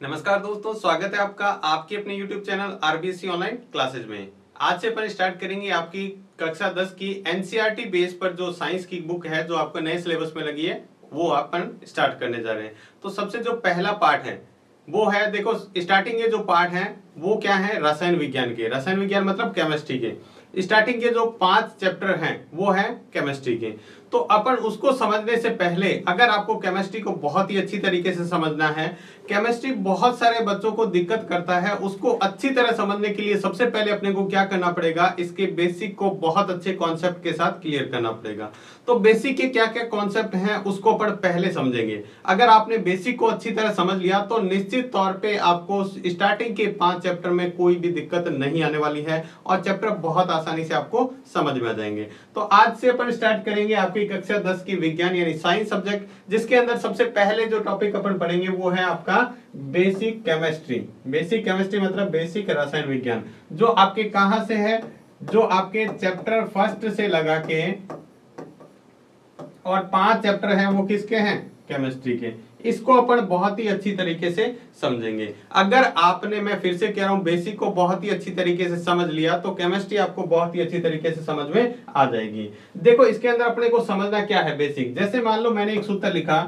नमस्कार दोस्तों, स्वागत है आपका आपके अपने YouTube channel RBSC online classes में। आज से अपन स्टार्ट करेंगे आपकी कक्षा 10 की एनसीईआरटी बेस पर जो साइंस की बुक है जो आपको नए सिलेबस में लगी है वो अपन स्टार्ट करने जा रहे हैं। तो सबसे जो पहला पार्ट है वो है, देखो स्टार्टिंग के जो पार्ट है वो क्या है, रसायन विज्ञान के। रसायन विज्ञान मतलब केमिस्ट्री के। स्टार्टिंग के जो 5 चैप्टर हैं वो है केमिस्ट्री के। तो अपन उसको समझने से पहले अगर आपको केमिस्ट्री को बहुत ही अच्छी तरीके से समझना है, केमिस्ट्री बहुत सारे बच्चों को दिक्कत करता है, उसको अच्छी तरह समझने के लिए सबसे पहले अपने को क्या करना पड़ेगा, इसके बेसिक को बहुत अच्छे कॉन्सेप्ट के साथ क्लियर करना पड़ेगा। तो बेसिक के क्या क्या कॉन्सेप्ट हैं उसको अपन पहले समझेंगे। अगर आपने बेसिक को अच्छी तरह समझ लिया तो निश्चित तौर पे आपको स्टार्टिंग के 5 चैप्टर में कोई भी दिक्कत नहीं आने वाली है और चैप्टर बहुत आसानी से आपको समझ में आ जाएंगे। तो आज से अपन स्टार्ट करेंगे आपकी कक्षा 10 की विज्ञान यानी साइंस सब्जेक्ट, जिसके अंदर सबसे पहले जो टॉपिक अपन पढ़ेंगे वो है आपका बेसिक केमिस्ट्री। बेसिक केमिस्ट्री मतलब बेसिक रसायन विज्ञान, जो आपके कहां से है, जो आपके चैप्टर फर्स्ट से लगा के और 5 चैप्टर हैं वो किसके हैं, केमिस्ट्री के। इसको अपन बहुत ही अच्छी तरीके से समझेंगे। अगर आपने, मैं फिर से कह रहा हूं, बेसिक को बहुत ही अच्छी तरीके से समझ लिया तो केमिस्ट्री आपको बहुत ही अच्छी तरीके से समझ में आ जाएगी। देखो इसके अंदर अपने को समझना क्या है बेसिक। जैसे मान लो मैंने एक सूत्र लिखा,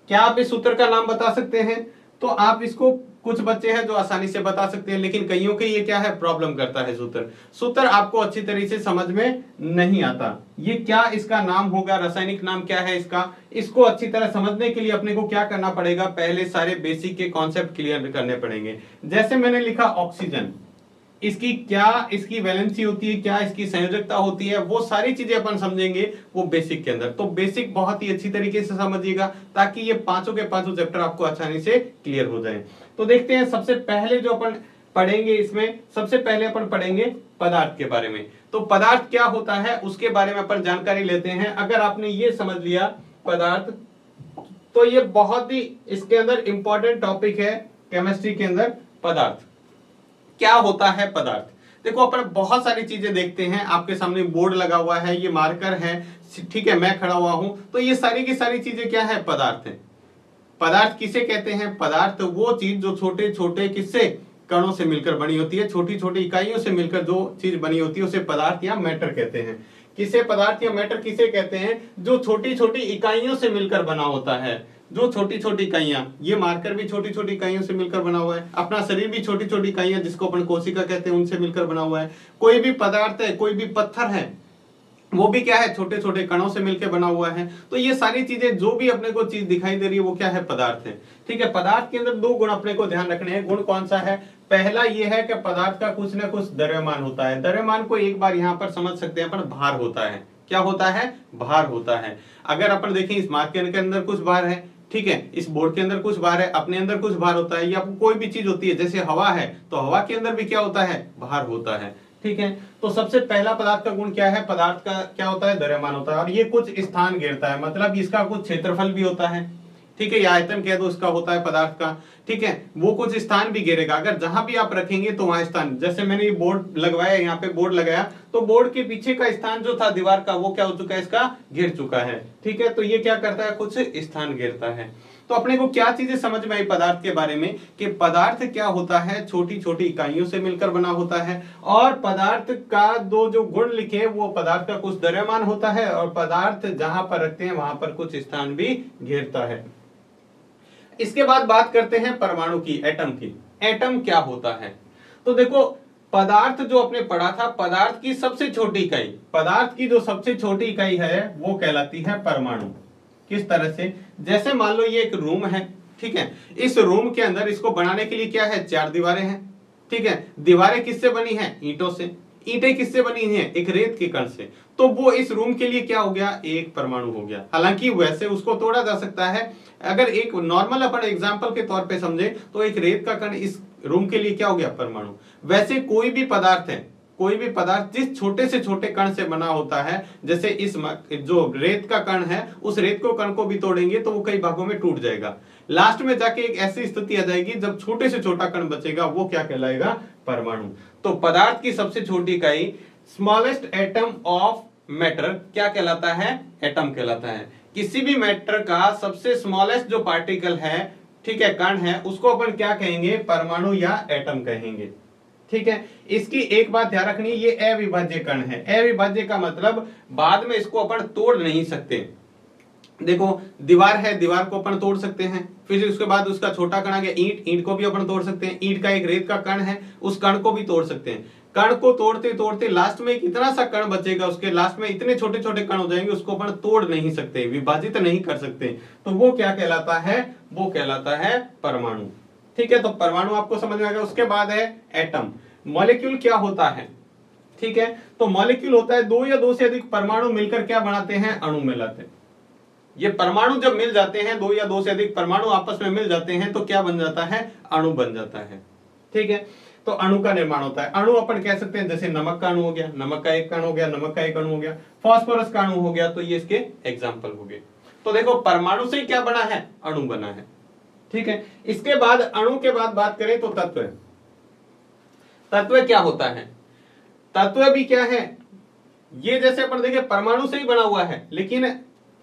क्या आप इस सूत्र का नाम बता सकते हैं? तो आप इसको, कुछ बच्चे हैं जो आसानी से बता सकते हैं लेकिन कईयों के ये क्या है, प्रॉब्लम करता है। सूत्र आपको अच्छी तरीके से समझ में नहीं आता। ये क्या इसका नाम होगा, रासायनिक नाम क्या है इसका, इसको अच्छी तरह समझने के लिए अपने को क्या करना पड़ेगा, पहले सारे बेसिक के कॉन्सेप्ट क्लियर करने पड़ेंगे। जैसे मैंने लिखा ऑक्सीजन, इसकी क्या, इसकी वैलेंसी होती है, क्या इसकी संयोजकता होती है, वो सारी चीजें अपन समझेंगे वो बेसिक के अंदर। तो बेसिक बहुत ही अच्छी तरीके से समझिएगा ताकि ये पांचों के पांचों चैप्टर आपको आसानी से क्लियर हो जाए। तो देखते हैं सबसे पहले जो अपन पढ़ेंगे, इसमें सबसे पहले अपन पढ़ेंगे पदार्थ के बारे में। तो पदार्थ क्या होता है उसके बारे में अपन जानकारी लेते हैं। अगर आपने ये समझ लिया पदार्थ, तो ये बहुत ही इसके अंदर इंपॉर्टेंट टॉपिक है केमिस्ट्री के अंदर। पदार्थ क्या होता है, पदार्थ। देखो अपन बहुत सारी चीजें देखते हैं, आपके सामने बोर्ड लगा हुआ है, ये मार्कर है, ठीक है, मैं खड़ा हुआ हूं, तो ये सारी की सारी चीजें क्या है, पदार्थ है। पदार्थ किसे कहते हैं? पदार्थ वो चीज जो छोटे छोटे किससे, कणों से मिलकर बनी होती है, छोटी छोटी इकाइयों से मिलकर जो चीज बनी होती है उसे पदार्थ या मैटर कहते हैं। किसे पदार्थ या मैटर किसे कहते हैं? जो छोटी छोटी इकाइयों से मिलकर बना होता है। जो छोटी छोटी इकाइयां, ये मार्कर भी छोटी छोटी इकाइयों से मिलकर बना हुआ है, अपना शरीर भी छोटी छोटी इकाइयां जिसको अपन कोशिका कहते हैं उनसे मिलकर बना हुआ है। कोई भी पदार्थ है, कोई भी पत्थर है, वो भी क्या है, छोटे छोटे कणों से मिलकर बना हुआ है। तो ये सारी चीजें जो भी अपने को चीज दिखाई दे रही है वो क्या है, पदार्थ है। ठीक है, पदार्थ के अंदर 2 गुण अपने को ध्यान रखने हैं। गुण कौन सा है? पहला ये है कि पदार्थ का कुछ ना कुछ द्रव्यमान होता है। द्रव्यमान को एक बार यहां पर समझ सकते हैं अपन, भार होता है। क्या होता है? भार होता है। अगर अपन देखें इस मार्कर के अंदर कुछ भार है, ठीक है, इस बोर्ड के अंदर कुछ भार है, अपने अंदर कुछ भार होता है, या कोई भी चीज होती है, जैसे हवा है तो हवा के अंदर भी क्या होता है, भार होता है। ठीक है, तो सबसे पहला पदार्थ का गुण क्या है, पदार्थ का क्या होता है, द्रव्यमान होता है। और ये कुछ स्थान घेरता है, मतलब इसका कुछ क्षेत्रफल भी होता है। ठीक है, या आयतन कह दो इसका होता है पदार्थ का। ठीक है, वो कुछ स्थान भी घेरेगा, अगर जहां भी आप रखेंगे तो वहां स्थान, जैसे मैंने ये बोर्ड लगवाया, यहाँ पे बोर्ड लगाया तो बोर्ड के पीछे का स्थान जो था दीवार का वो क्या हो चुका है, इसका घेर चुका है। ठीक है, तो ये क्या करता है, कुछ स्थान घेरता है। तो अपने को क्या चीजें समझ में आई पदार्थ के बारे में, कि पदार्थ क्या होता है, छोटी छोटी इकाइयों से मिलकर बना होता है। और पदार्थ का दो जो गुण लिखे, वो पदार्थ का कुछ द्रव्यमान होता है और पदार्थ जहां पर रखते हैं वहां पर कुछ स्थान भी घेरता है। इसके बाद बात करते हैं परमाणु की, एटम की। एटम क्या होता है? तो देखो पदार्थ जो आपने पढ़ा था, पदार्थ की सबसे छोटी इकाई, पदार्थ की जो सबसे छोटी इकाई है वो कहलाती है परमाणु। किस तरह से? जैसे मान लो ये एक रूम है, ठीक है, इस रूम के अंदर इसको बनाने के लिए क्या है, 4 दीवारें हैं। ठीक है, दीवारें किससे बनी है, ईंटों से। ईंटें किससे बनी हैं, एक रेत के कण से। तो वो इस रूम के लिए क्या हो गया, एक परमाणु हो गया। हालांकि वैसे उसको तोड़ा जा सकता है, अगर एक नॉर्मल अपन एग्जांपल के तौर पे समझे तो एक रेत का कण इस रूम के लिए क्या हो गया, परमाणु। वैसे कोई भी पदार्थ है, कोई भी पदार्थ जिस छोटे से छोटे कण से बना होता है, जैसे इस जो रेत का कण है, उस रेत को कण को भी तोड़ेंगे तो वो कई भागों में टूट जाएगा। लास्ट में जाके एक ऐसी स्थिति आ जाएगी जब छोटे से छोटा कण बचेगा, वो क्या कहलाएगा, परमाणु। तो पदार्थ की सबसे छोटी इकाई, स्मॉलेस्ट एटम ऑफ मैटर क्या कहलाता है, एटम कहलाता है। किसी भी मैटर का सबसे स्मॉलेस्ट जो पार्टिकल है, ठीक है, कण है, उसको अपन क्या कहेंगे, परमाणु या एटम कहेंगे। ठीक है, इसकी एक बात ध्यान रखनी, ये अविभाज्य कण है। अविभाज्य का मतलब बाद में इसको अपन तोड़ नहीं सकते। देखो दीवार है, दीवार को अपन तोड़ सकते हैं, फिर उसके बाद उसका छोटा कण आ गया ईंट, ईंट को भी अपन तोड़ सकते हैं। ईंट का एक रेत का कण है, उस कण को भी तोड़ सकते हैं। कण को तोड़ते तोड़ते लास्ट में इतना सा कण बचेगा, उसके लास्ट में इतने छोटे छोटे कण हो जाएंगे, उसको अपन तोड़ नहीं सकते, विभाजित नहीं कर सकते। तो वो क्या कहलाता है, वो कहलाता है परमाणु। ठीक है, तो परमाणु आपको समझ में आ गया। उसके बाद है एटम। मॉलिक्यूल क्या होता है, ठीक है, तो मॉलिक्यूल होता है दो या दो से अधिक परमाणु मिलकर क्या बनाते हैं, अणु मिलाते हैं। ये परमाणु जब मिल जाते हैं, दो या दो से अधिक परमाणु आपस में मिल जाते हैं, तो क्या बन जाता है, अणु बन जाता है। ठीक है, तो अणु का निर्माण होता है। अणु अपन कह सकते हैं, जैसे नमक का अणु हो गया, नमक का एक कण हो गया, नमक का एक अणु हो गया, फास्फोरस का अणु हो गया, तो ये इसके एग्जाम्पल हो गए। तो देखो परमाणु से क्या बना है, अणु बना है। ठीक है, इसके बाद अणु के बाद बात करें तो तत्व। तत्व क्या होता है, तत्व भी क्या है, ये जैसे अपन देखें परमाणु से ही बना हुआ है, लेकिन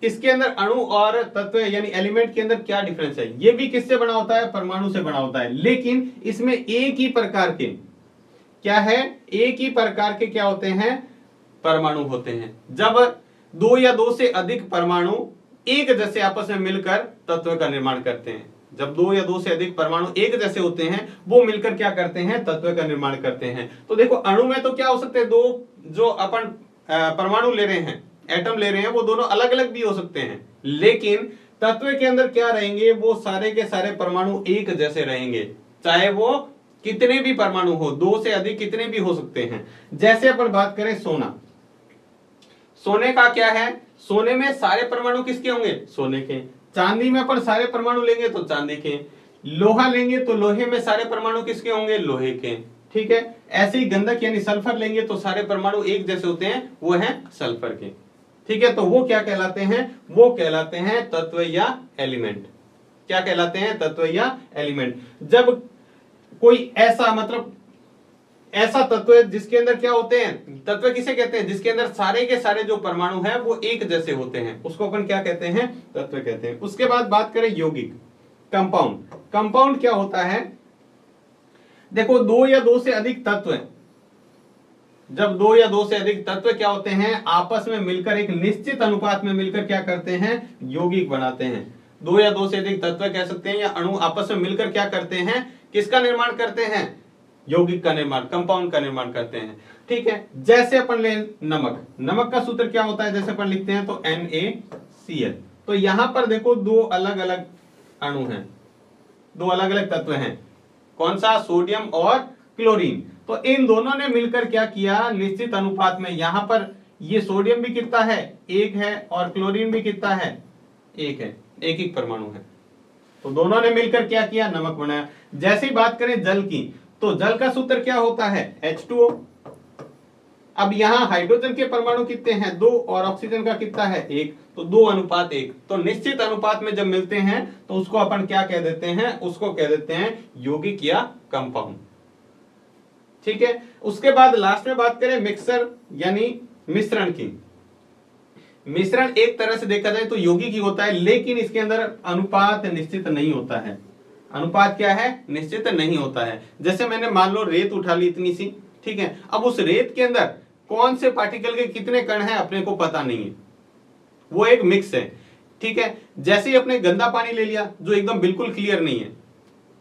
इसके अंदर अणु और तत्व यानी एलिमेंट के अंदर क्या डिफरेंस है, ये भी किससे बना होता है, परमाणु से बना होता है, लेकिन इसमें एक ही प्रकार के क्या है, एक ही प्रकार के क्या होते हैं, परमाणु होते हैं। जब दो या दो से अधिक परमाणु एक जैसे आपस में मिलकर तत्व का निर्माण करते हैं, जब दो या दो से अधिक परमाणु एक जैसे होते हैं, वो मिलकर क्या करते हैं, तत्व का निर्माण करते हैं। तो देखो अणु में तो क्या हो सकते हैं, दो जो अपन परमाणु ले रहे हैं, एटम ले रहे हैं, वो दोनों अलग अलग भी हो सकते हैं, लेकिन तत्व के अंदर क्या रहेंगे, वो सारे के सारे परमाणु एक जैसे रहेंगे, चाहे वो कितने भी परमाणु हो, दो से अधिक कितने भी हो सकते हैं। जैसे अपन बात करें सोना, सोने का क्या है, सोने में सारे परमाणु किसके होंगे, सोने के। चांदी में अपन सारे परमाणु लेंगे तो चांदी के। लोहा लेंगे तो लोहे में सारे परमाणु किसके होंगे, लोहे के। ठीक है, ऐसे ही गंधक यानी सल्फर लेंगे तो सारे परमाणु एक जैसे होते हैं, वो हैं सल्फर के। ठीक है, तो वो क्या कहलाते हैं, वो कहलाते हैं तत्व या एलिमेंट। क्या कहलाते हैं, तत्व या एलिमेंट। जब कोई ऐसा मतलब ऐसा तत्व है जिसके अंदर क्या होते हैं, तत्व किसे कहते हैं, जिसके अंदर सारे के सारे जो परमाणु हैं वो एक जैसे होते हैं, उसको अपन क्या कहते हैं, तत्व कहते हैं। उसके बाद बात करें यौगिक, कंपाउंड। कंपाउंड क्या होता है, देखो दो या दो से अधिक तत्व हैं, जब दो या दो से अधिक तत्व क्या होते हैं, आपस में मिलकर एक निश्चित अनुपात में मिलकर क्या करते हैं, यौगिक बनाते हैं। दो या दो से अधिक तत्व कह सकते हैं या अणु आपस में मिलकर क्या करते हैं, किसका निर्माण करते हैं, यौगिक का निर्माण, कंपाउंड का निर्माण करते हैं। ठीक है, जैसे अपन ले नमक, नमक का सूत्र क्या होता है, जैसे अपन लिखते हैं तो NaCl। तो यहां पर देखो दो अलग अलग अणु हैं, दो अलग अलग तत्व हैं, कौन सा, सोडियम और क्लोरीन। तो इन दोनों ने मिलकर क्या किया, निश्चित अनुपात में, यहां पर ये सोडियम भी कितना है, एक है, और क्लोरीन भी कितना है, एक है, एक एक परमाणु है। तो दोनों ने मिलकर क्या किया, नमक बनाया। जैसे ही बात करें जल की, तो जल का सूत्र क्या होता है, H2O। अब यहां हाइड्रोजन के परमाणु कितने हैं, दो, और ऑक्सीजन का कितना है, एक, तो 2:1। तो निश्चित अनुपात में जब मिलते हैं तो उसको अपन क्या कह देते हैं, उसको कह देते हैं यौगिक या कंपाउंड। ठीक है, उसके बाद लास्ट में बात करें मिक्सर यानी मिश्रण की। मिश्रण एक तरह से देखा जाए तो यौगिक ही होता है, लेकिन इसके अंदर अनुपात निश्चित नहीं होता है। अनुपात क्या है, निश्चित नहीं होता है। जैसे मैंने मान लो रेत उठा ली इतनी सी, ठीक है, अब उस रेत के अंदर कौन से पार्टिकल के कितने कण हैं अपने को पता नहीं है, वो एक मिक्स है। ठीक है, जैसे ही अपने गंदा पानी ले लिया जो एकदम बिल्कुल क्लियर नहीं है,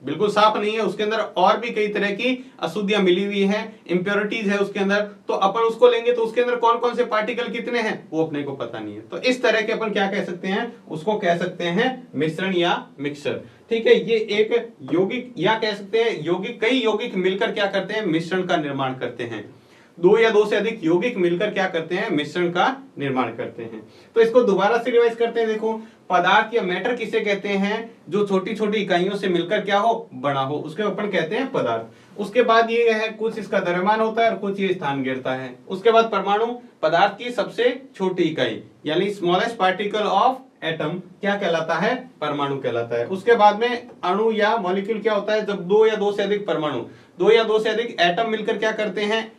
बिल्कुल साफ नहीं है, उसके अंदर और भी कई तरह की अशुद्धियां मिली हुई है, इंप्योरिटीज है उसके अंदर, तो अपन उसको लेंगे तो उसके अंदर कौन कौन से पार्टिकल कितने हैं वो अपने को पता नहीं है। तो इस तरह के अपन क्या कह सकते हैं, उसको कह सकते हैं मिश्रण या मिक्सचर। ठीक है, ये एक यौगिक या कह सकते हैं यौगिक, कई यौगिक मिलकर क्या करते हैं, मिश्रण का निर्माण करते हैं। दो या दो से अधिक यौगिक मिलकर क्या करते हैं, मिश्रण का निर्माण करते हैं। तो इसको दोबारा से रिवाइज करते हैं। देखो पदार्थ या मैटर किसे कहते हैं, जो छोटी छोटी इकाइयों से मिलकर क्या हो, बड़ा हो, उसके अपन कहते हैं पदार्थ। उसके बाद ये है कुछ इसका द्रव्यमान होता है और कुछ ये स्थान गिरता है। उसके बाद परमाणु, पदार्थ की सबसे छोटी इकाई यानी स्मॉलेस्ट पार्टिकल ऑफ एटम क्या कहलाता है, परमाणु कहलाता है। उसके बाद में अणु या मॉलिक्यूल क्या होता है, जब दो या दो से अधिक परमाणु, दो या दो से अधिक एटम मिलकर क्या करते हैं,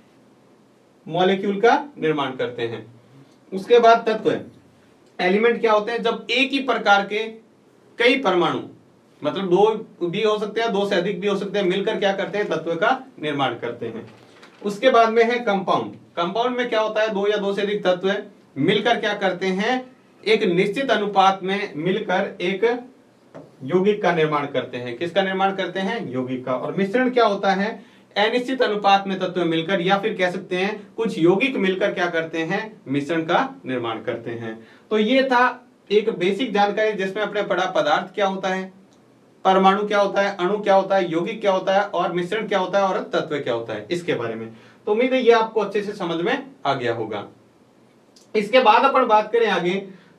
मॉलिक्यूल का निर्माण करते हैं। उसके बाद तत्व, एलिमेंट क्या होते हैं, जब एक ही प्रकार के कई परमाणु, मतलब दो भी हो सकते हैं, दो से अधिक भी हो सकते हैं, मिलकर क्या करते हैं, तत्व का निर्माण करते हैं। उसके बाद में है कंपाउंड। कंपाउंड में क्या होता है, दो या दो से अधिक तत्व मिलकर क्या करते हैं, एक निश्चित अनुपात में मिलकर एक यौगिक का निर्माण करते हैं। किसका निर्माण करते हैं, यौगिक का। और मिश्रण क्या होता है, अनिश्चित अनुपात में तत्व मिलकर, या फिर कह सकते हैं कुछ यौगिक मिलकर क्या करते हैं, मिश्रण का निर्माण करते हैं। तो ये था एक बेसिक जानकारी जिसमें अपने पढ़ा पदार्थ क्या होता है, परमाणु क्या होता है, अणु क्या होता है, यौगिक क्या होता है, और मिश्रण क्या होता है, और तत्व क्या होता है, इसके बारे में। तो उम्मीद है ये आपको अच्छे से समझ में आ गया होगा। इसके बाद अपन बात करें आगे,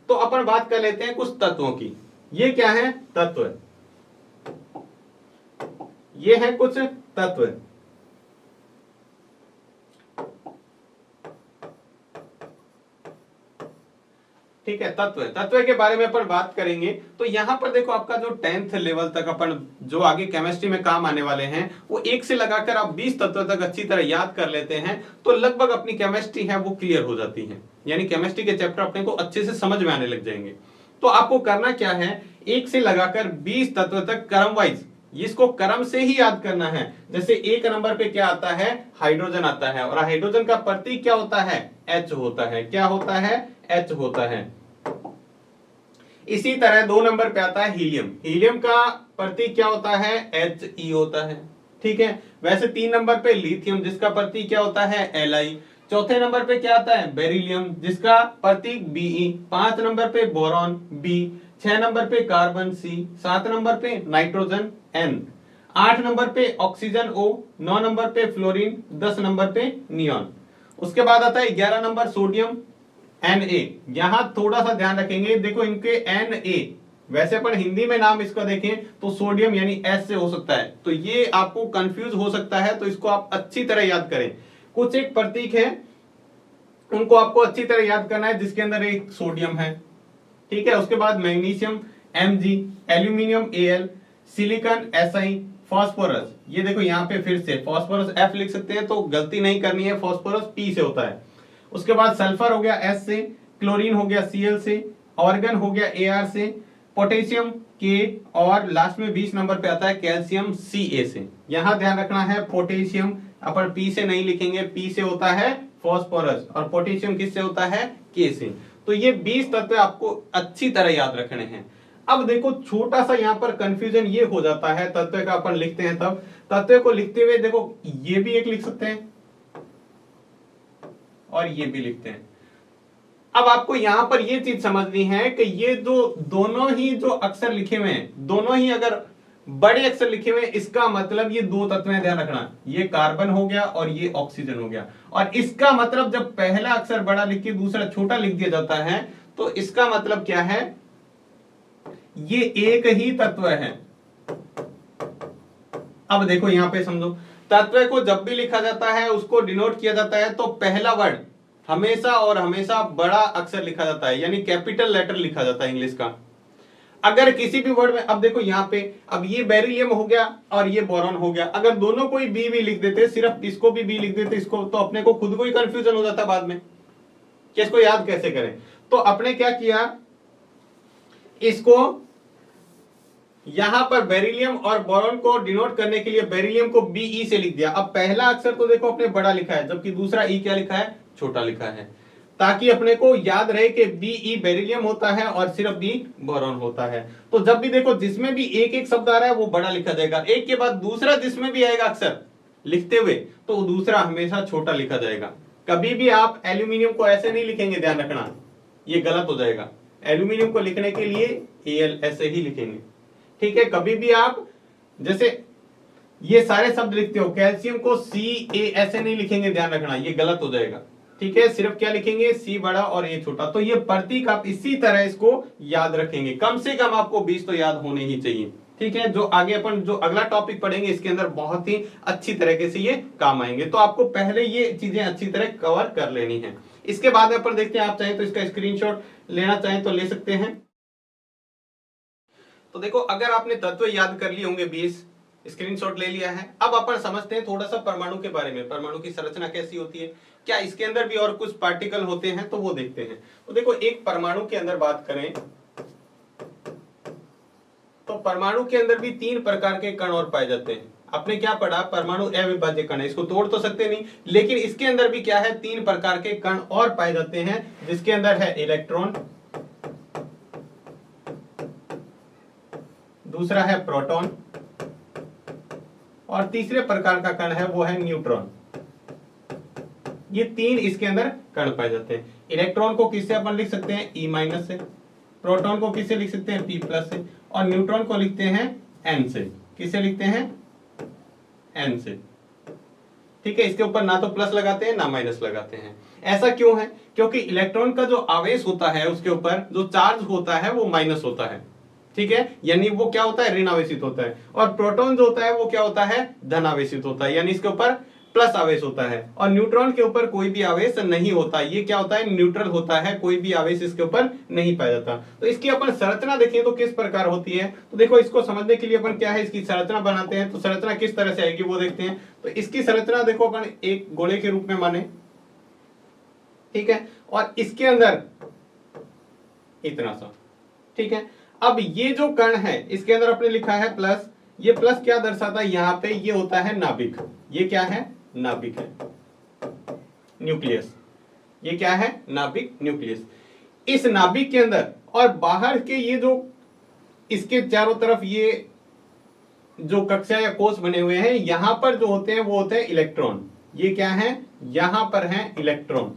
तो अपन बात कर लेते हैं कुछ तत्वों की। ये क्या है, तत्व। ये है कुछ तत्व। ठीक है, तत्व के बारे में अपन बात करेंगे। तो यहां पर देखो आपका जो 10th लेवल तक अपन जो आगे केमिस्ट्री में काम आने वाले हैं, वो 1 से लगाकर आप 20 तत्व तक अच्छी तरह याद कर लेते हैं, तो लगभग अपनी केमिस्ट्री है वो क्लियर हो जाती है। यानी केमिस्ट्री के चैप्टर अपने को अच्छे से समझ में आने लग जाएंगे। तो आपको करना क्या है, 1 से लगाकर 20 तत्व तक क्रम वाइज, इसको क्रम से ही याद करना है। जैसे 1 नंबर पे क्या आता है, हाइड्रोजन आता है, और हाइड्रोजन का प्रतीक क्या होता है, H होता है। क्या होता है, H होता है। इसी तरह 2 नंबर पे आता है हीलियम। हीलियम का प्रतीक क्या होता है, He होता है। ठीक है, वैसे 3 नंबर पे लिथियम, जिसका प्रतीक क्या होता है, Li। चौथे नंबर पे क्या आता है, बेरिलियम, जिसका प्रतीक Be। 5 नंबर पे बोरॉन, B। 6 नंबर पे कार्बन, C। 7 नंबर पे नाइट्रोजन, N। 8 नंबर पे ऑक्सीजन, O। 9 नंबर पे फ्लोरीन, 10 नंबर पे नियॉन। उसके बाद आता है 11 नंबर सोडियम, Na। यहां थोड़ा सा ध्यान रखेंगे, देखो इनके Na, वैसे अपन हिंदी में नाम इसका देखें तो सोडियम यानी S से हो सकता है, तो ये आपको कंफ्यूज हो सकता है, तो इसको आप अच्छी तरह याद करें। कुछ एक प्रतीक है, उनको आपको अच्छी तरह याद करना है, जिसके अंदर एक सोडियम है। ठीक है, उसके बाद magnesium Mg, aluminium Al, silicon Si, phosphorus, ये देखो यहाँ पे फिर से फास्फोरस F लिख सकते हैं, तो गलती नहीं करनी है, फास्फोरस P से होता है। उसके बाद सल्फर हो गया S से, क्लोरीन हो गया Cl से, ऑर्गन हो गया Ar से, पोटेशियम K, और लास्ट में 20 नंबर पे आता है कैल्शियम Ca से। यहां ध्यान रखना है, पोटेशियम अपन P से नहीं लिखेंगे, P से होता है फास्फोरस, और पोटेशियम किससे होता है, K से। तो ये 20 तत्व आपको अच्छी तरह याद रखने हैं। अब देखो छोटा सा यहाँ पर कंफ्यूजन ये हो जाता है, तत्व का अपन लिखते हैं तब, तत्व को लिखते हुए देखो ये भी एक लिख सकते हैं और ये भी लिखते हैं। अब आपको यहां पर ये चीज समझनी है कि ये दोनों ही जो अक्षर लिखे हुए हैं, दोनों ही अगर बड़े अक्षर लिखे हुए हैं, इसका मतलब ये 2 तत्व हैं, ध्यान रखना। ये कार्बन हो गया और ये ऑक्सीजन हो गया, और इसका मतलब जब पहला अक्षर बड़ा लिख के दूसरा छोटा लिख दिया जाता है, तो इसका मतलब क्या है, ये एक ही तत्व है। अब देखो यहां पे समझो, तत्व को जब भी लिखा जाता है, उसको डिनोट किया जाता है, तो पहला वर्ड हमेशा और हमेशा बड़ा अक्षर लिखा जाता है, यानी कैपिटल लेटर लिखा जाता है इंग्लिश का। अगर किसी भी वर्ड में, अब देखो यहाँ पे, अब ये बेरिलियम हो गया और ये बोरॉन हो गया, अगर दोनों को बी भी लिख देते, सिर्फ इसको भी बी लिख देते, इसको, तो अपने को खुद को ही कंफ्यूजन हो जाता बाद में कि इसको याद कैसे करें। तो अपने क्या किया, इसको यहां पर बेरिलियम और बोरॉन को डिनोट करने के लिए बेरिलियम को Be से लिख दिया। अब पहला अक्षर तो देखो अपने बड़ा लिखा है, जबकि दूसरा E क्या लिखा है, छोटा लिखा है, ताकि अपने को याद रहे कि Be बेरिलियम होता है और सिर्फ B बोरॉन होता है। तो जब भी देखो जिसमें भी एक एक शब्द आ रहा है वो बड़ा लिखा जाएगा, एक के बाद दूसरा जिसमें भी आएगा अक्षर लिखते हुए, तो दूसरा हमेशा छोटा लिखा जाएगा। कभी भी आप एल्यूमिनियम को ऐसे नहीं लिखेंगे, ध्यान रखना, ये गलत हो जाएगा। एल्यूमिनियम को लिखने के लिए Al ऐसे ही लिखेंगे। ठीक है, कभी भी आप जैसे ये सारे शब्द लिखते हो, कैल्शियम को Ca ऐसे नहीं लिखेंगे, ध्यान रखना, ये गलत हो जाएगा। ठीक है, सिर्फ क्या लिखेंगे, C बड़ा और ये छोटा। तो ये प्रतीक आप इसी तरह इसको याद रखेंगे, कम से कम आपको 20 तो याद होने ही चाहिए। ठीक है, जो आगे अपन जो अगला टॉपिक पढ़ेंगे, इसके अंदर बहुत ही अच्छी तरीके से ये काम आएंगे, तो आपको पहले ये चीजें अच्छी तरह कवर कर लेनी है। इसके बाद अपन देखते हैं, आप चाहें तो इसका स्क्रीनशॉट लेना चाहें तो ले सकते हैं। तो देखो, अगर आपने तत्व याद कर लिए होंगे 20, स्क्रीनशॉट ले लिया है, अब अपन समझते हैं थोड़ा सा परमाणु के बारे में, परमाणु की संरचना कैसी होती है। क्या इसके अंदर भी और कुछ पार्टिकल होते हैं, तो वो देखते हैं। तो देखो एक परमाणु के अंदर बात करें तो परमाणु के अंदर भी 3 प्रकार के कण और पाए जाते हैं। आपने क्या पढ़ा, परमाणु अविभाज्य कण है, इसको तोड़ तो सकते नहीं, लेकिन इसके अंदर भी क्या है, 3 प्रकार के कण और पाए जाते हैं, जिसके अंदर है इलेक्ट्रॉन, दूसरा है प्रोटॉन और तीसरे प्रकार का कण है वो है न्यूट्रॉन। ये 3 इसके अंदर कण पाए जाते हैं। इलेक्ट्रॉन को किससे अपन लिख सकते हैं, E- से, प्रोटॉन को किससे लिख सकते हैं, P+ से, और न्यूट्रॉन को लिखते हैं N से। किससे लिखते हैं, N से। ठीक है, इसके ऊपर ना तो प्लस लगाते हैं ना माइनस लगाते हैं। ऐसा क्यों है, क्योंकि इलेक्ट्रॉन का जो आवेश होता है उसके ऊपर जो चार्ज होता है वो माइनस होता है। ठीक है, यानी वो क्या होता है, ऋण आवेशित होता है। और प्रोटॉन जो होता है वो क्या होता है, धन आवेशित होता है, यानी इसके ऊपर प्लस आवेश होता है। और न्यूट्रॉन के ऊपर कोई भी आवेश नहीं होता, ये क्या होता है, न्यूट्रल होता है, कोई भी आवेश इसके ऊपर नहीं पाया जाता। तो इसकी अपन संरचना देखें तो किस प्रकार होती है, तो देखो इसको समझने के लिए अपन क्या है, इसकी संरचना बनाते हैं। तो संरचना किस तरह से आएगी वो देखते हैं। तो इसकी संरचना देखो अपन एक गोले के रूप में माने, ठीक है, और इसके अंदर इतना सा, ठीक है। अब ये जो कण है इसके अंदर आपने लिखा है प्लस, ये प्लस क्या दर्शाता है, यहां पे ये होता है नाभिक। ये क्या है, नाभिक है, न्यूक्लियस। ये क्या है, नाभिक, न्यूक्लियस। इस नाभिक के अंदर और बाहर के ये जो इसके चारों तरफ ये जो कक्षा या कोष बने हुए हैं, यहां पर जो होते हैं वो होते हैं इलेक्ट्रॉन। ये क्या है, यहां पर है इलेक्ट्रॉन।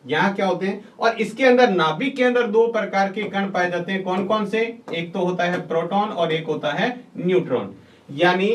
यहां क्या होते हैं, और इसके अंदर नाभिक के अंदर 2 प्रकार के कण पाए जाते हैं। कौन कौन से, एक तो होता है प्रोटॉन और एक होता है न्यूट्रॉन। यानी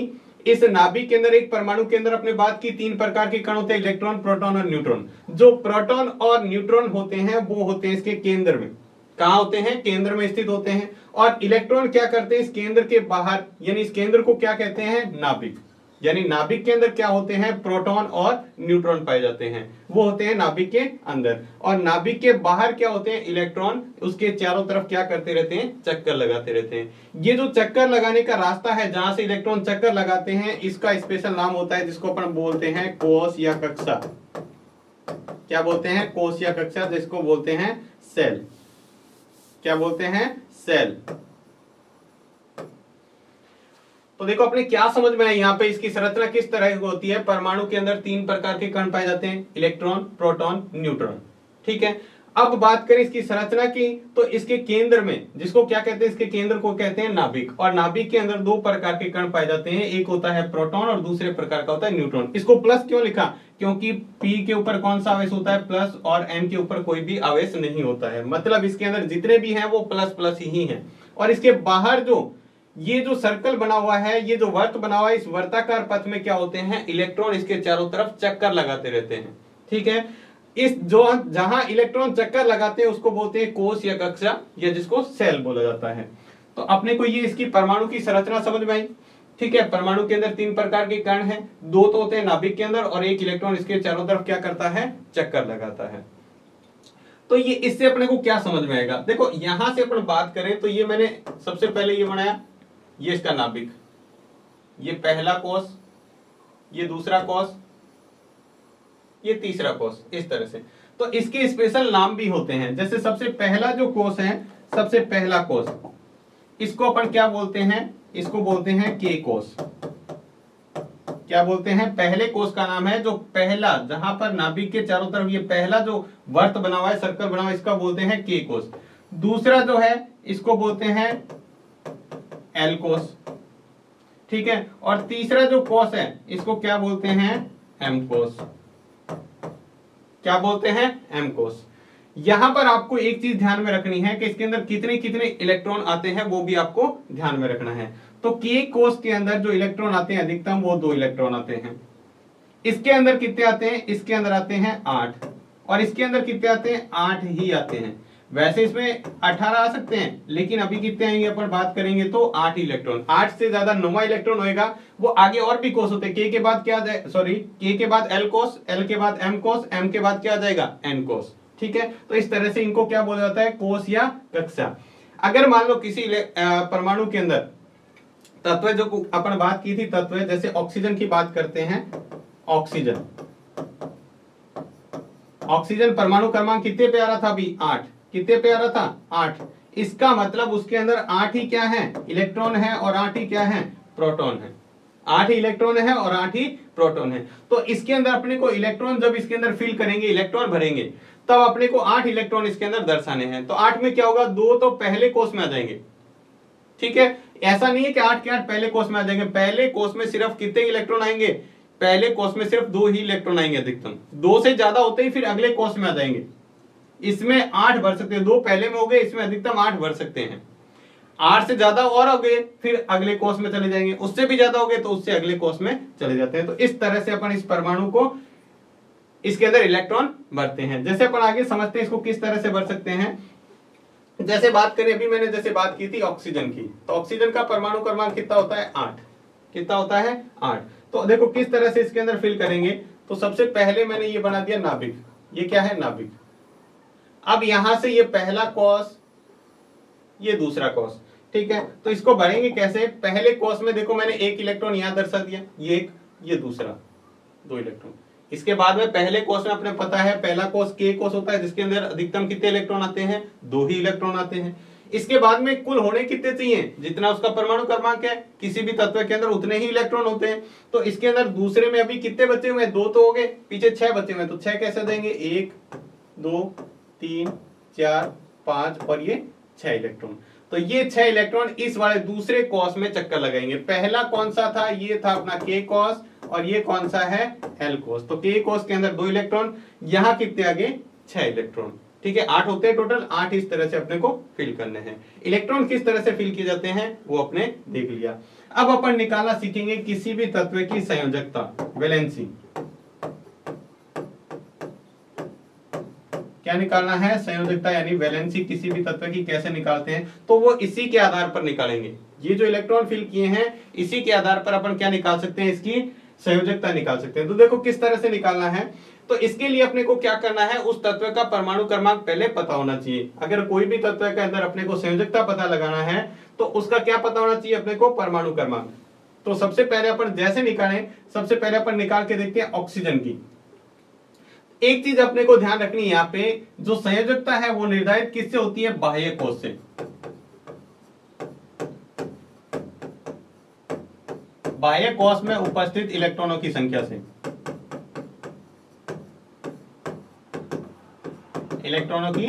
इस नाभिक के अंदर एक परमाणु के अंदर अपने बात की 3 प्रकार के कण होते हैं, इलेक्ट्रॉन, प्रोटॉन और न्यूट्रॉन। जो प्रोटॉन और न्यूट्रॉन होते हैं वो होते हैं इसके केंद्र में। कहां होते हैं, केंद्र में स्थित होते हैं। और इलेक्ट्रॉन क्या करते हैं, इस केंद्र के बाहर, यानी इस केंद्र को क्या कहते हैं, नाभिक। यानी नाभिक के अंदर क्या होते हैं, प्रोटॉन और न्यूट्रॉन पाए जाते हैं, वो होते हैं नाभिक के अंदर। और नाभिक के बाहर क्या होते हैं, इलेक्ट्रॉन उसके चारों तरफ क्या करते रहते हैं, चक्कर लगाते रहते हैं। ये जो चक्कर लगाने का रास्ता है जहां से इलेक्ट्रॉन चक्कर लगाते हैं, इसका स्पेशल नाम होता है जिसको अपन बोलते हैं कोष या कक्षा। क्या बोलते हैं, कोष या कक्षा, जिसको बोलते हैं सेल। क्या बोलते हैं, सेल। तो देखो अपने क्या समझ में आया, यहाँ पे इसकी संरचना किस तरह की होती है। परमाणु के अंदर 3 प्रकार के कण पाए जाते हैं, इलेक्ट्रॉन, प्रोटॉन, न्यूट्रॉन। ठीक है, अब बात करें इसकी संरचना की, तो इसके केंद्र में, जिसको क्या कहते हैं, इसके केंद्र को कहते हैं नाभिक। और नाभिक के अंदर 2 प्रकार के कण पाए जाते हैं, एक होता है प्रोटॉन और दूसरे प्रकार का होता है न्यूट्रॉन। इसको प्लस क्यों लिखा, क्योंकि P के ऊपर कौन सा आवेश होता है, प्लस, और N के ऊपर कोई भी आवेश नहीं होता है। मतलब इसके अंदर जितने भी हैं वो प्लस प्लस ही हैं। और इसके बाहर जो ये जो सर्कल बना हुआ है, ये जो वर्त बना हुआ है, इस वर्ताकार पथ में क्या होते हैं, इलेक्ट्रॉन इसके चारों तरफ चक्कर लगाते रहते हैं। ठीक है, इस जो जहां इलेक्ट्रॉन चक्कर लगाते हैं उसको बोलते हैं कोष या कक्षा, या जिसको सेल बोला जाता है। तो अपने को ये इसकी परमाणु की संरचना समझ में आई। ठीक है, परमाणु के अंदर 3 प्रकार के कण हैं, 2 तो होते हैं नाभिक के अंदर और एक इलेक्ट्रॉन इसके चारों तरफ क्या करता है, चक्कर लगाता है। तो ये इससे अपने को क्या समझ में आएगा, देखो यहां से अपन बात करें तो ये मैंने सबसे पहले ये बनाया, ये इसका नाभिक, ये पहला कोष, ये दूसरा कोष, ये तीसरा कोष, इस तरह से। तो इसके स्पेशल नाम भी होते हैं। जैसे सबसे पहला जो कोष है, सबसे पहला कोष, इसको अपन क्या बोलते हैं, इसको बोलते हैं के कोष। क्या बोलते हैं, पहले कोष का नाम है जो पहला, जहां पर नाभिक के चारों तरफ ये पहला जो वर्त बना हुआ है, सर्कल बना हुआ है, इसका बोलते हैं के कोष। दूसरा जो है इसको बोलते हैं एल कोष। ठीक है, और तीसरा जो कोष है इसको क्या बोलते हैं, एम कोष। क्या बोलते हैं, एम कोष। यहां पर आपको एक चीज ध्यान में रखनी है कि इसके अंदर कितने कितने इलेक्ट्रॉन आते हैं वो भी आपको ध्यान में रखना है। तो के कोष के अंदर जो इलेक्ट्रॉन आते हैं अधिकतम वो 2 इलेक्ट्रॉन आते हैं। इसके अंदर कितने आते हैं, इसके अंदर आते हैं 8, और इसके अंदर कितने आते हैं, 8 ही आते हैं। वैसे इसमें 18 आ सकते हैं, लेकिन अभी कितने आएंगे अपन बात करेंगे तो 8 इलेक्ट्रॉन। 8 से ज्यादा 9वां इलेक्ट्रॉन होएगा, वो आगे और भी कोष होते हैं। के बाद क्या, सॉरी, के के बाद एल कोष, एल के बाद एम कोष, एम के बाद क्या आ जाएगा, एन कोष। ठीक है, तो इस तरह से इनको क्या बोला जाता है, कोष या कक्षा। अगर मान लो किसी परमाणु के अंदर तत्व जो अपन बात की थी, तत्व जैसे ऑक्सीजन की बात करते हैं, ऑक्सीजन ऑक्सीजन परमाणु क्रमांक कितने पे आ रहा था अभी, 8। कितने पे आ रहा था, 8। इसका मतलब उसके अंदर 8 ही क्या है, इलेक्ट्रॉन है, और 8 ही क्या है, प्रोटॉन है। 8 ही इलेक्ट्रॉन है और 8 ही प्रोटॉन है। तो इसके अंदर अपने को इलेक्ट्रॉन जब इसके अंदर फिल करेंगे, इलेक्ट्रॉन भरेंगे, तब अपने को 8 इलेक्ट्रॉन इसके अंदर दर्शाने हैं। तो 8 में क्या होगा, 2 तो पहले कोष में आ जाएंगे, ठीक है। ऐसा नहीं है कि 8 के 8 पहले कोष में आ जाएंगे, पहले कोष में सिर्फ कितने इलेक्ट्रॉन आएंगे, पहले कोष में सिर्फ 2 ही इलेक्ट्रॉन आएंगे अधिकतम। 2 से ज्यादा होते ही फिर अगले कोष में आ जाएंगे। इसमें 8 भर सकते हैं, 2 पहले में हो गए, इसमें अधिकतम 8 भर सकते हैं। 8 से ज्यादा और हो गए फिर अगले कोष में चले जाएंगे, उससे भी ज्यादा हो गए तो उससे अगले कोष में चले जाते हैं। तो इस तरह से अपन इस परमाणु को, इसके अंदर इलेक्ट्रॉन भरते हैं। जैसे अपन आगे समझते हैं इसको किस तरह से भर सकते हैं। जैसे बात करें, अभी मैंने जैसे बात की थी ऑक्सीजन की, तो ऑक्सीजन का परमाणु क्रमांक कितना होता है, 8। कितना होता है, 8। तो देखो किस तरह से इसके अंदर फिल करेंगे। तो सबसे पहले मैंने ये बना दिया नाभिक, ये क्या है, नाभिक। अब यहां से ये पहला कोष, ये दूसरा कोष, ठीक है। तो इसको भरेंगे कैसे, पहले कोष में देखो मैंने 1 इलेक्ट्रॉन यहां दर्शा दिया, ये एक, ये दूसरा, 2 इलेक्ट्रॉन। इसके बाद में पहले कोष में अपने पता है, पहला कोष के कोष होता है, जिसके अंदर अधिकतम कितने इलेक्ट्रॉन आते हैं, 2 ही इलेक्ट्रॉन आते हैं। इसके बाद में कुल होने कितने चाहिए, जितना उसका परमाणु क्रमांक है, किसी भी तत्व के अंदर उतने ही इलेक्ट्रॉन होते हैं। तो इसके अंदर दूसरे में अभी कितने बचे हुए हैं, 2 तो हो गए, पीछे 6 बचे हुए हैं। तो 6 कैसे देंगे, 1 2 3 4 5 और ये 6 इलेक्ट्रॉन। तो ये 6 इलेक्ट्रॉन इस वाले दूसरे कोष में चक्कर लगाएंगे। पहला कौन सा था, ये था अपना के कोष, और ये कौन सा है, एल कोष। तो के कोष के अंदर 2 इलेक्ट्रॉन, यहां कितने आगे, 6 इलेक्ट्रॉन, ठीक है। 8 होते हैं टोटल, 8 इस तरह से अपने को फिल करने हैं। इलेक्ट्रॉन किस तरह से फिल किए जाते हैं वो अपने देख लिया। अब अपन निकालना सीखेंगे किसी भी तत्व की संयोजकता, वैलेंसी। क्या निकालना है, संयोजकता यानी वैलेंसी किसी भी तत्व की कैसे निकालते हैं। तो वो इसी के आधार पर निकालेंगे, ये जो इलेक्ट्रॉन फिल किए हैं इसी के आधार पर अपन क्या निकाल सकते हैं, इसकी संयोजकता निकाल सकते हैं। तो देखो किस तरह से निकालना है। तो इसके लिए अपने को क्या करना है, उस तत्व का परमाणु क्रमांक पहले पता होना चाहिए। अगर कोई भी तत्व के अंदर अपने को संयोजकता पता लगाना है तो उसका क्या पता होना चाहिए, अपने को परमाणु क्रमांक। तो सबसे पहले अपन जैसे निकालें, सबसे पहले अपन निकाल के देखते हैं ऑक्सीजन की। एक चीज अपने को ध्यान रखनी है, यहाँ पे जो संयोजकता है वो निर्धारित किससे होती है, बाह्य कोष से। बाह्य कोष में उपस्थित इलेक्ट्रॉनों की संख्या से, इलेक्ट्रॉनों की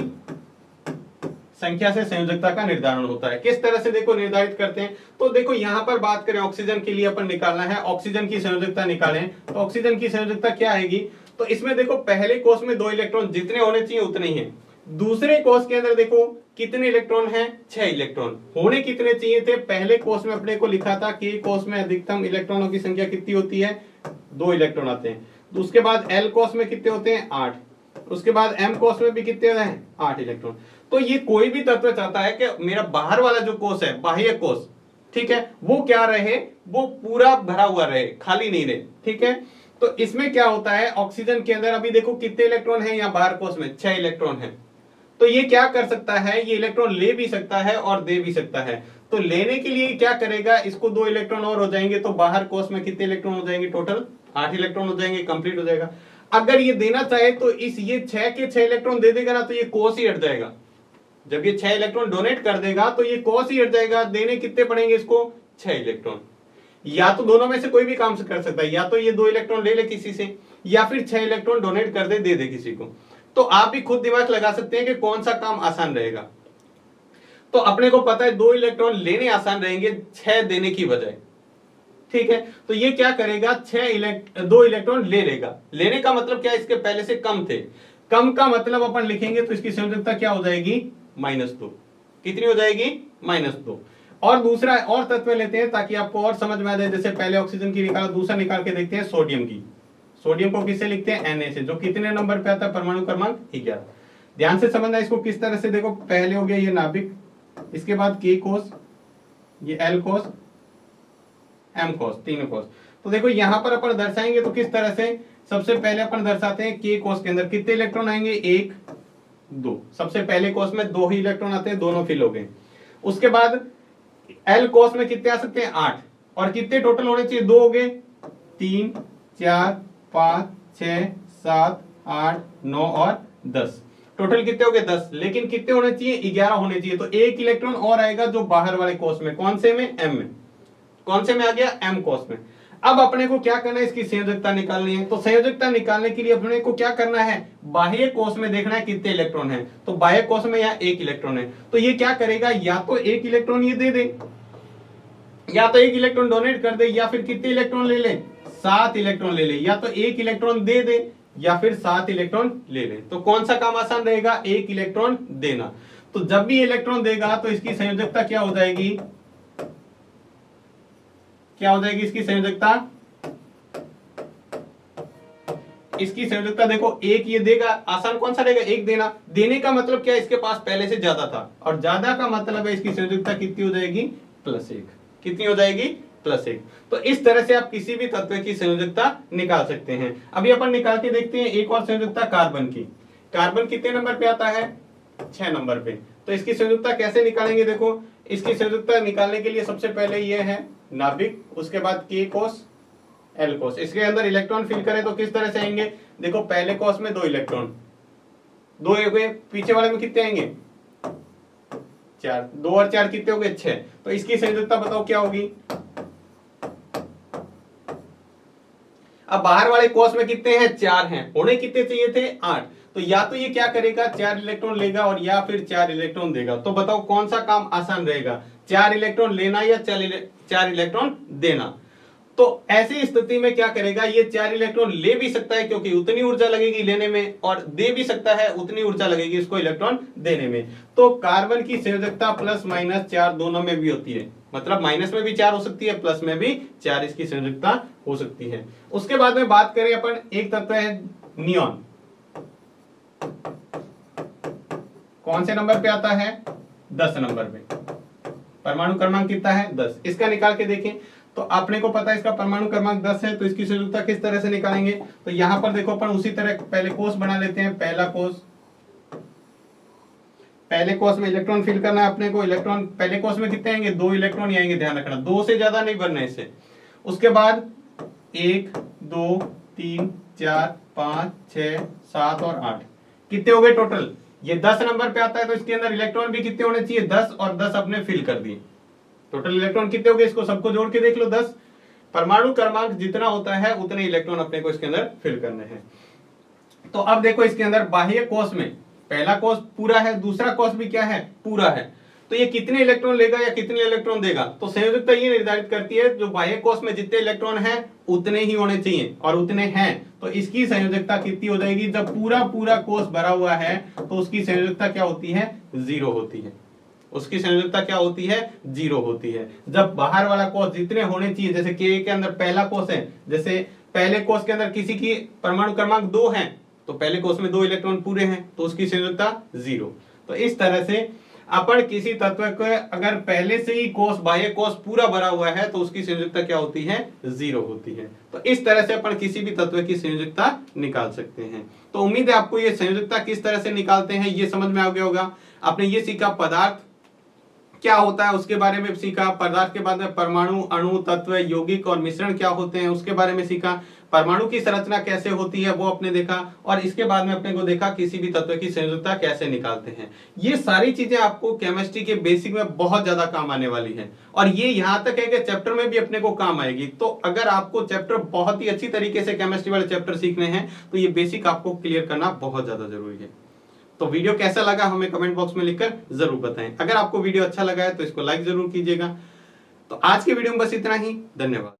संख्या से संयोजकता का निर्धारण होता है। किस तरह से देखो निर्धारित करते हैं। तो देखो यहां पर बात करें ऑक्सीजन के लिए, अपन निकालना है ऑक्सीजन की संयोजकता निकालें। तो ऑक्सीजन की संयोजकता क्या आएगी, तो इसमें देखो पहले कोष में 2 इलेक्ट्रॉन जितने होने चाहिए उतने ही हैं। दूसरे कोष के अंदर देखो कितने इलेक्ट्रॉन हैं, 6 इलेक्ट्रॉन। होने कितने चाहिए थे, पहले कोष में अपने को लिखा था कि कोष में अधिकतम इलेक्ट्रॉनों की संख्या कितनी होती है, 2 इलेक्ट्रॉन आते हैं। तो उसके बाद एल कोष में कितने होते हैं, 8। उसके बाद एम कोष में भी कितने हैं, 8 इलेक्ट्रॉन। तो ये कोई भी तत्व चाहता है कि मेरा बाहर वाला जो कोष है, बाह्य कोष, ठीक है, वो क्या रहे, वो पूरा भरा हुआ रहे, खाली नहीं रहे, ठीक है। तो इसमें क्या होता है, ऑक्सीजन के अंदर अभी देखो कितने इलेक्ट्रॉन है, यहाँ बाहर कोष में 6 इलेक्ट्रॉन है। तो ये क्या कर सकता है, ये इलेक्ट्रॉन ले भी सकता है और दे भी सकता है। तो लेने के लिए क्या करेगा, इसको 2 इलेक्ट्रॉन और हो जाएंगे, तो बाहर कोष में कितने इलेक्ट्रॉन हो जाएंगे, टोटल 8 इलेक्ट्रॉन हो जाएंगे, कंप्लीट हो जाएगा। अगर ये देना चाहे तो इस ये 6 के 6 इलेक्ट्रॉन दे देगा ना, तो ये कोष ही हट जाएगा। जब ये 6 इलेक्ट्रॉन डोनेट कर देगा तो ये कोष ही हट जाएगा। देने कितने पड़ेंगे इसको, 6 इलेक्ट्रॉन। या तो दोनों में से कोई भी काम कर सकता है, या तो ये 2 इलेक्ट्रॉन ले ले किसी से, या फिर 6 इलेक्ट्रॉन डोनेट कर दे दे किसी को। तो आप भी खुद दिमाग लगा सकते हैं कि कौन सा काम आसान रहेगा। तो अपने को पता है 2 इलेक्ट्रॉन लेने आसान रहेंगे 6 देने की बजाय, ठीक है। तो ये क्या करेगा, 2 इलेक्ट्रॉन ले लेगा। लेने का मतलब क्या, इसके पहले से कम थे। कम का मतलब अपन लिखेंगे तो इसकी संयोजकता क्या हो जाएगी, -2। कितनी हो जाएगी, -2। और दूसरा और तत्व लेते हैं ताकि आपको और समझ में आ जाए। जैसे पहले ऑक्सीजन की निकाला, दूसरा निकाल के देखते हैं सोडियम की। सोडियम को किससे लिखते हैं, Na से, जो कितने नंबर पे आता है, परमाणु क्रमांक 11। ध्यान से समझना इसको किस तरह से। देखो पहले हो गया ये नाभिक, इसके बाद के कोष, ये एल कोष, एम कोष, तीनों कोष। तो देखो यहां पर अपन दर्शाएंगे तो किस तरह से, सबसे पहले अपन दर्शाते हैं के कोष के अंदर कितने इलेक्ट्रॉन आएंगे, 1 2। सबसे पहले कोष में 2 ही इलेक्ट्रॉन आते हैं, दोनों फिल हो गए। उसके बाद L cos में कितने आ सकते हैं 8, और कितने टोटल होने चाहिए, 2 हो गए, 3 4 5 6 7 8 9 और 10, टोटल कितने हो गए 10, लेकिन कितने होने चाहिए 11 होने चाहिए। तो एक इलेक्ट्रॉन और आएगा जो बाहर वाले कोष में, कौन से में, M में, कौन से में आ गया, M कोष में। अब अपने को क्या करना है, इसकी संयोजकता निकालनी है। तो संयोजकता निकालने के लिए अपने को क्या करना है, बाह्य कोष में देखना है कितने इलेक्ट्रॉन है। तो बाह्य कोष में यहाँ 1 इलेक्ट्रॉन है, तो ये क्या करेगा, या तो 1 इलेक्ट्रॉन ये दे दे, या तो 1 इलेक्ट्रॉन डोनेट कर दे, या फिर कितने इलेक्ट्रॉन ले ले, 7 इलेक्ट्रॉन ले ले, या तो 1 इलेक्ट्रॉन दे दे या फिर 7 इलेक्ट्रॉन ले ले। तो कौन सा काम आसान रहेगा, 1 इलेक्ट्रॉन देना। तो जब भी इलेक्ट्रॉन देगा तो इसकी संयोजकता क्या हो जाएगी, क्या हो जाएगी इसकी संयोजकता, इसकी संयोजकता देखो, एक ये देगा, आसान कौन सा रहेगा, एक देना। देने का मतलब क्या है, इसके पास पहले से ज्यादा था, और ज्यादा का मतलब है इसकी संयोजकता कितनी हो जाएगी, +1। कितनी हो जाएगी, +1। तो इस तरह से आप किसी भी तत्व की संयोजकता निकाल सकते हैं। अभी अपन निकाल के देखते हैं एक और संयोजकता कार्बन की। कार्बन कितने नंबर पे आता है, 6 नंबर पे। तो इसकी संयोजकता कैसे निकालेंगे, देखो इसकी संयोजकता निकालने के लिए सबसे पहले ये है नाभिक, उसके बाद K कोष L कोष, इसके अंदर इलेक्ट्रॉन फिल करें तो किस तरह से आएंगे, देखो पहले कोष में 2 इलेक्ट्रॉन, 2 हो गए, पीछे वाले में कितने आएंगे 4, 2 और 4 कितने हो गए 6। तो इसकी संयोजकता बताओ क्या होगी। अब बाहर वाले कोष में कितने हैं, 4 हैं, होने कितने चाहिए थे 8। तो या तो ये क्या करेगा, 4 इलेक्ट्रॉन लेगा और या फिर 4 इलेक्ट्रॉन देगा। तो बताओ कौन सा काम आसान रहेगा, 4 इलेक्ट्रॉन लेना या 4 इलेक्ट्रॉन देना। तो ऐसी स्थिति में क्या करेगा, ये 4 इलेक्ट्रॉन ले भी सकता है क्योंकि उतनी ऊर्जा लगेगी लेने में, और दे भी सकता है, उतनी ऊर्जा लगेगी इसको इलेक्ट्रॉन देने में। तो कार्बन की संयोजकता +-4 दोनों में भी होती है, मतलब माइनस में भी 4 हो सकती है, प्लस में भी 4 इसकी संयोजकता हो सकती है। उसके बाद में बात करें अपन, एक तत्व है नियॉन, कौन से नंबर पे आता है, 10 नंबर पे, परमाणु क्रमांक कितना है 10। इसका निकाल के देखें तो आपने को पता है इसका परमाणु क्रमांक 10 है। तो इसकी संयोजकता किस तरह से निकालेंगे, तो यहां पर देखो अपन उसी तरह पहले कोष बना लेते हैं। पहला कोष, पहले कोष में इलेक्ट्रॉन फिल करना है अपने को। इलेक्ट्रॉन पहले कोष में कितने आएंगे, 2 इलेक्ट्रॉन ही आएंगे, ध्यान रखना 2 से ज्यादा नहीं भरना इसे। उसके बाद 1 2 3 4 5 6 7 और 8 कितने हो गए टोटल, ये 10 नंबर पे आता है। तो इसके अंदर इलेक्ट्रॉन भी कितने होने चाहिए, 10, और 10 अपने फिल कर दिए। टोटल इलेक्ट्रॉन कितने हो गए, इसको सबको जोड़ के देख लो 10। परमाणु क्रमांक जितना होता है उतने इलेक्ट्रॉन अपने को इसके अंदर फिल करने हैं। तो अब देखो इसके अंदर बाह्य कोष में पहला कोष पूरा है, दूसरा कोष भी क्या है, पूरा है। तो ये कितने इलेक्ट्रॉन लेगा या कितने इलेक्ट्रॉन देगा, तो संयोजकता ये निर्धारित करती है जो बाह्य कोष में जितने इलेक्ट्रॉन हैं उतने ही होने चाहिए, और उतने हैं। तो इसकी संयोजकता कितनी हो जाएगी, जब पूरा कोष भरा हुआ है तो उसकी संयोजकता क्या होती है, 0 होती है। उसकी संयोजकता क्या होती है, 0 होती है। जब बाहर वाला कोष जितने होने चाहिए, जैसे K के अंदर पहला कोष है, जैसे पहले कोष के अंदर किसी की परमाणु क्रमांक 2 है, तो पहले कोष में 2 इलेक्ट्रॉन पूरे हैं, तो उसकी संयोजकता 0। तो इस तरह से अपन किसी तत्व को अगर पहले से ही कोष बाह्य कोष पूरा भरा हुआ है तो उसकी संयोजकता क्या होती है, 0 होती है। तो इस तरह से अपन किसी भी तत्व की संयोजकता निकाल सकते हैं। तो उम्मीद है आपको ये संयोजकता किस तरह से निकालते हैं ये समझ में आ गया होगा। आपने ये सीखा पदार्थ क्या होता है उसके बारे में सीखा, पदार्थ के बाद में परमाणु, अणु, तत्व, यौगिक और मिश्रण क्या होते हैं उसके बारे में सीखा, परमाणु की संरचना कैसे होती है वो आपने देखा, और इसके बाद में अपने को देखा किसी भी तत्व की संयोजकता कैसे निकालते हैं। ये सारी चीजें आपको केमिस्ट्री के बेसिक में बहुत ज्यादा काम आने वाली है, और ये यहाँ तक है कि चैप्टर में भी अपने को काम आएगी। तो अगर आपको चैप्टर बहुत ही अच्छी तरीके से केमिस्ट्री वाले चैप्टर सीखने हैं तो ये बेसिक आपको क्लियर करना बहुत ज्यादा जरूरी है। तो वीडियो कैसा लगा हमें कमेंट बॉक्स में लिखकर जरूर बताएं। अगर आपको वीडियो अच्छा लगा है तो इसको लाइक जरूर कीजिएगा। तो आज के वीडियो में बस इतना ही, धन्यवाद।